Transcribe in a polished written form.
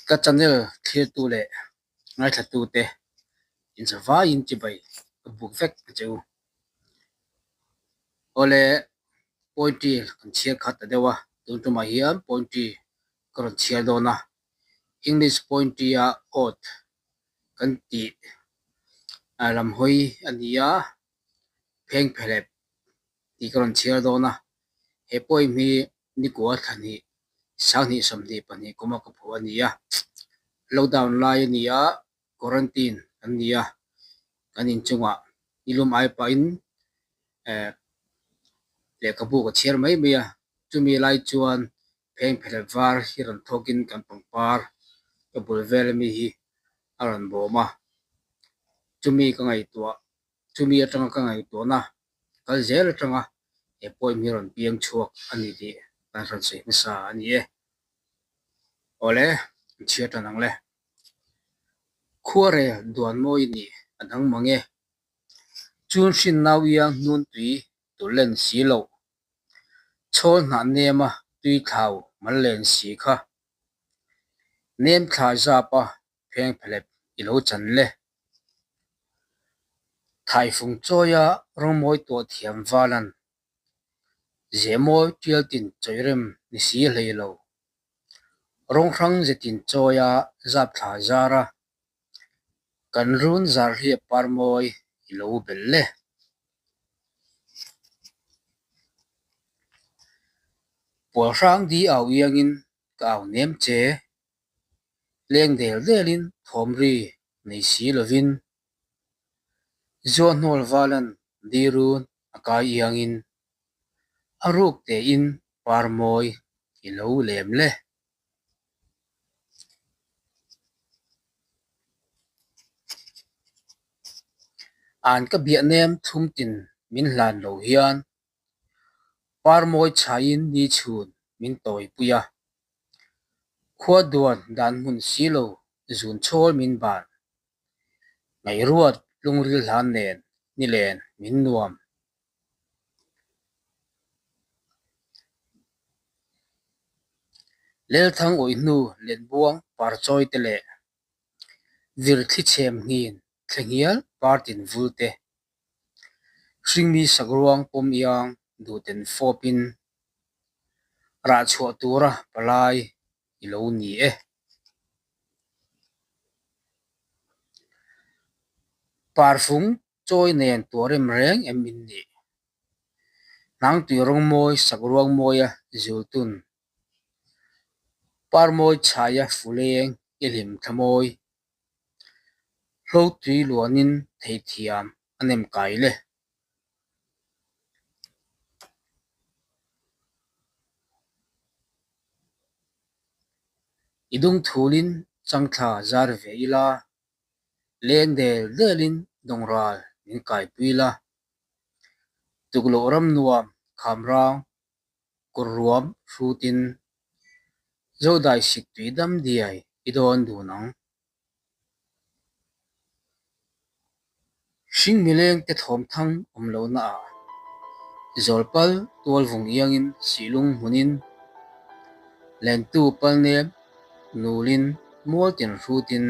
ka channel thil tu le ngai thla tu te in sa va in chi bai buk vek chu ole pointi kan chia khat ta dewa tu tu ma hiam pointi karon chia do na english pointi a ot kan ti alam hoi ania pheng phelep ti karon chia do na he poi mi ni ko thani sang ni som ni pani kuma ko phu ania lockdown lai ania quarantine ania kanin chunga ilum ai pa in le kabu ko chiar mai mia chumi lai chuan pheng phele var hiran thokin kan pangpar ka bulvel mi hi aran boma chumi ka ngai tua chumi atanga ka ngai to na kal zel atanga e poi mi ron piang chuak ani di tan ran se mi sa ani e ole chia tanang le khuare duan moi ni anang mange chun shin nawiang nun tui tulen silo chol na nema tui thau malen si kha nem kha za pa pheng phelep ilo chan le thai phung choya rong moi to thiam walan zemoi tial tin choirem ni si leilo rong rang zetin choya zap tha zara kan run zar hi par moi ilo bel le por rang di au yangin kaw nem che leng del delin thomri nei si lovin zo nol walan dirun akai yangin aruk te in par moi ilo lem le an ka bia nem thum tin min hlan lo hian par moi chain ni chhun min toi puya khua duan dan mun silo zun chol min ban ngai ruat lungril han nen ni len min nuam lel thang oi nu len buang par choi te le vir thi chem ngin thengial partin vulte hringmi sagruang pom yang duten fopin ra chho tura palai ilo ni e parfum choi nen torem reng emin ni nang tui rong moi sagruang moya zultun par moi chaya fuleng ilim thamoi hlo tui luanin thei thiam anem kai le idung thulin changtha zar veila leng del delin dongral min kai puila tuglo ram nuam khamrang kurruam frutin zodai sik tui dam diai idon du nang hring mileng te thom thang omlo na a zolpal tol vung yangin silung hunin len tu palnem nulin mual tin frutin